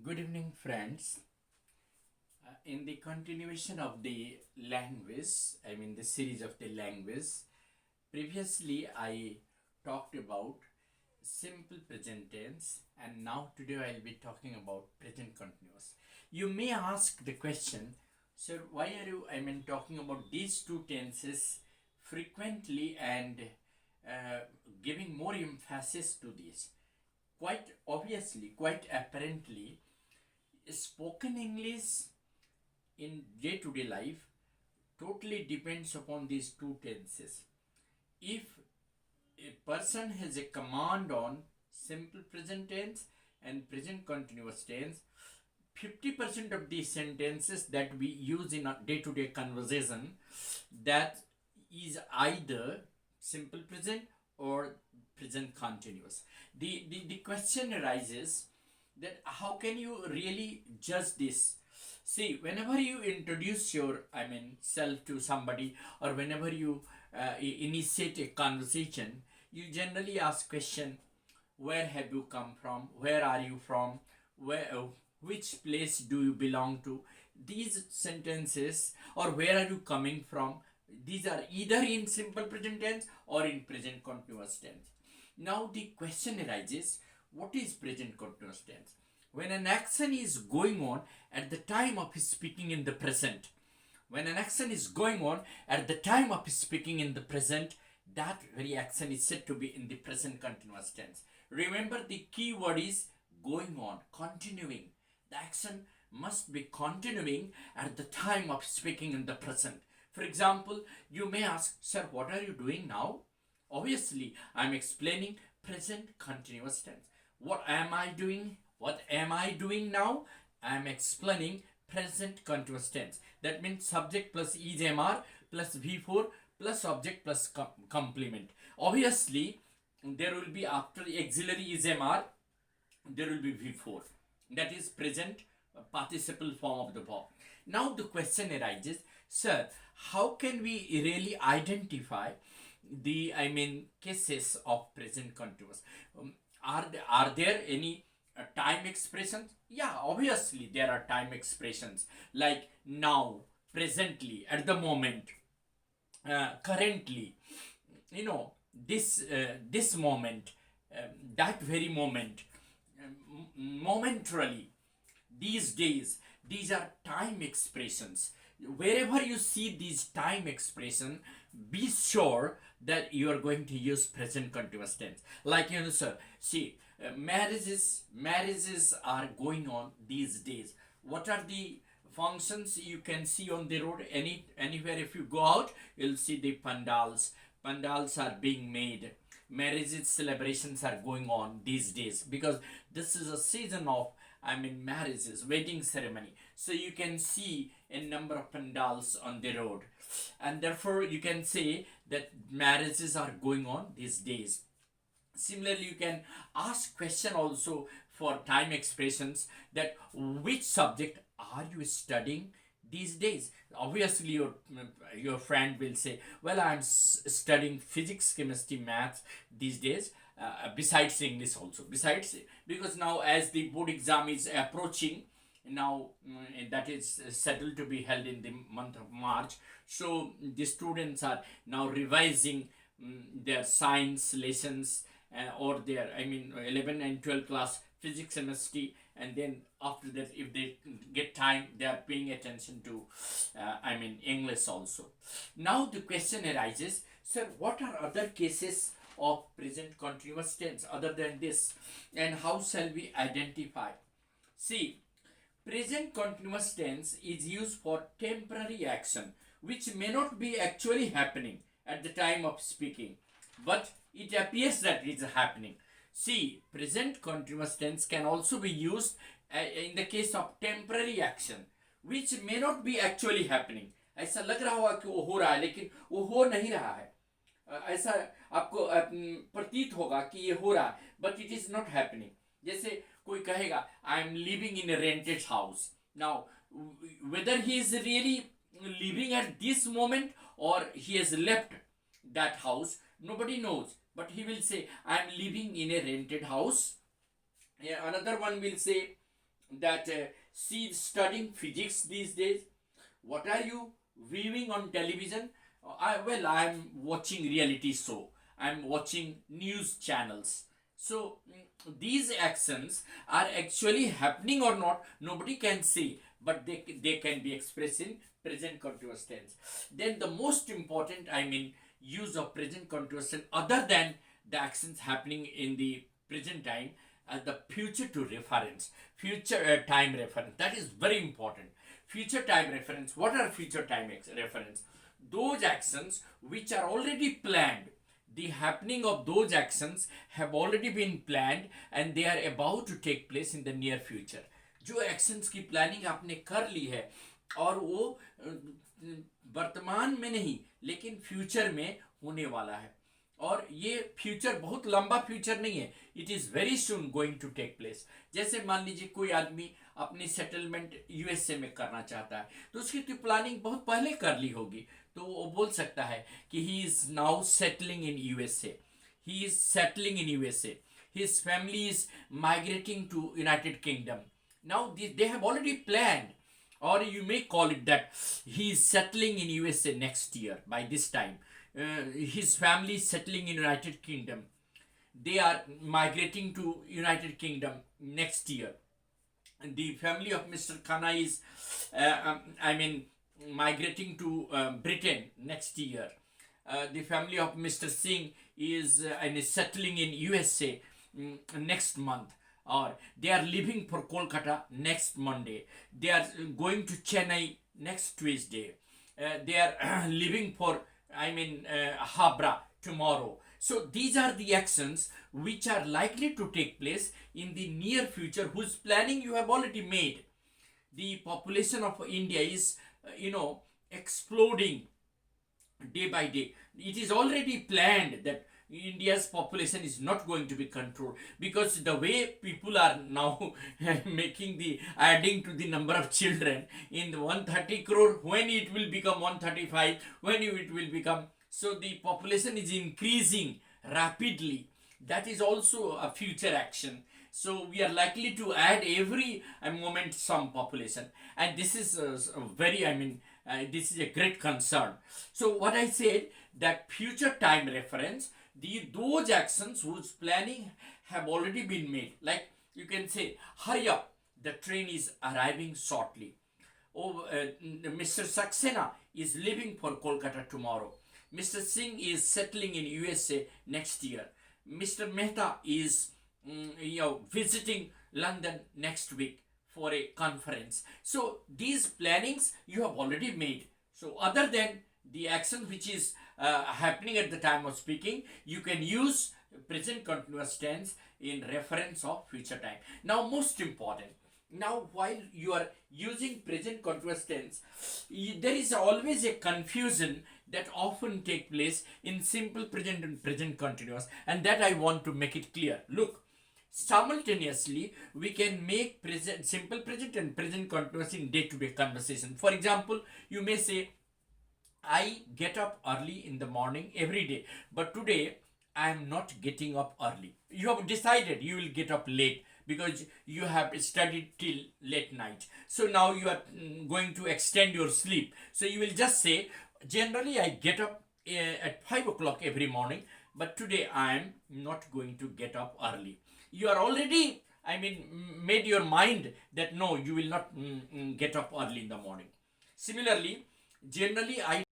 Good evening, friends. In the continuation of the language, the series of the language, previously I talked about simple present tense, and now today I'll be talking about present continuous. You may ask the question, sir, why are you, talking about these two tenses frequently and giving more emphasis to this? Quite obviously, quite apparently, spoken English in day to day life totally depends upon these two tenses. If a person has a command on simple present tense and present continuous tense, 50% of the sentences that we use in a day to day conversation, that is either simple present or present continuous. The question arises that how can you really judge this? See, whenever you introduce your self to somebody, or whenever you initiate a conversation, you generally ask question: where have you come from, where are you from, where which place do you belong to? These sentences, or where are you coming from, these are either in simple present tense or in present continuous tense. Now the question arises, what is present continuous tense? When an action is going on at the time of speaking in the present. When an action is going on at the time of speaking in the present, that very action is said to be in the present continuous tense. Remember, the key word is going on, continuing. The action must be continuing at the time of speaking in the present. For example, you may ask, sir, what are you doing now? Obviously, I'm explaining present continuous tense. What am I doing? What am I doing now? I am explaining present continuous tense. That means subject plus is MR plus V4 plus object plus complement. Obviously, there will be, after auxiliary is MR, there will be V4. That is present participle form of the verb. Now the question arises, sir, how can we really identify the cases of present continuous? Are there any time expressions? Yeah, obviously there are time expressions like now, presently, at the moment, currently, this moment, that very moment, momentarily, these days. These are time expressions. Wherever you see these time expression, be sure that you are going to use present continuous tense. Like, sir, see, marriages are going on these days. What are the functions you can see on the road? Anywhere, if you go out, you'll see the pandals are being made. Marriages celebrations are going on these days, because this is a season of marriages, wedding ceremony. So you can see a number of pandals on the road, and therefore you can say that marriages are going on these days. Similarly, you can ask question also for time expressions, that which subject are you studying these days? Obviously, your friend will say, well, I'm studying physics, chemistry, maths these days, besides English also. Besides, because now as the board exam is approaching, now that is settled to be held in the month of March. So the students are now revising their science lessons, or their 11 and 12 class physics chemistry, and then after that, if they get time, they are paying attention to English also. Now the question arises, sir, what are other cases of present continuous tense other than this, and how shall we identify? See, present continuous tense is used for temporary action which may not be actually happening at the time of speaking, but it appears that it is happening. See, present continuous tense can also be used in the case of temporary action which may not be actually happening. ऐसा लग रहा होगा कि वो हो रहा है, लेकिन वो हो नहीं रहा है. ऐसा आपको प्रतीत होगा कि ये हो रहा है, but it is not happening. जैसे कोई कहेगा, I am living in a rented house. Now, whether he is really living at this moment or he has left that house, nobody knows. But he will say, I am living in a rented house. Yeah, another one will say, that she's studying physics these days. What are you viewing on television? I'm watching reality show. I'm watching news channels. So these actions are actually happening or not, nobody can say, but they can be expressed in present continuous tense. Then the most important, use of present continuous tense, other than the actions happening in the present time, the future to reference, future time reference. That is very important. Future time reference. What are future time reference? Those actions which are already planned. The happening of those actions have already been planned and they are about to take place in the near future. जो actions की planning आपने कर ली है और वो वर्तमान में नहीं लेकिन फ्यूचर में होने वाला है, और ये फ्यूचर बहुत लंबा फ्यूचर नहीं है, it is very soon going to take place. जैसे मान लीजिए कोई आदमी अपनी सेटलमेंट यूएसए में करना चाहता है तो उसकी तो प्लानिंग बहुत पहले कर ली होगी, तो वो बोल सकता है कि he is now settling in USA, he is settling in USA, his family is migrating to United Kingdom. Now they have already planned, or you may call it that he is settling in USA next year by this time. His family is settling in United Kingdom. They are migrating to United Kingdom next year. And the family of Mr. Khanna is, migrating to Britain next year. The family of Mr. Singh is settling in USA next month, or they are leaving for Kolkata next Monday. They are going to Chennai next Tuesday. They are leaving for Habra tomorrow. So these are the actions which are likely to take place in the near future, whose planning you have already made. The population of India is exploding day by day. It is already planned that India's population is not going to be controlled, because the way people are now adding to the number of children in the 130 crore, when it will become 135, when it will become, so the population is increasing rapidly. That is also a future action. So we are likely to add every moment some population, and this is this is a great concern. So what I said, that future time reference, those actions whose planning have already been made. Like you can say, hurry up, the train is arriving shortly. Mr. Saxena is leaving for Kolkata tomorrow. Mr. Singh is settling in USA next year. Mr. Mehta is visiting London next week for a conference. So these plannings you have already made. So other than the action which is happening at the time of speaking, you can use present continuous tense in reference of future time. Now most important, now while you are using present continuous tense, there is always a confusion that often take place in simple present and present continuous, and that I want to make it clear. Look, simultaneously we can make present, simple present and present continuous in day-to-day conversation. For example, you may say, I get up early in the morning every day, but today I am not getting up early. You have decided you will get up late because you have studied till late night. So now you are going to extend your sleep. So you will just say, generally I get up at 5 o'clock every morning, but today I am not going to get up early. You are already, made your mind that no, you will not get up early in the morning. Similarly, generally I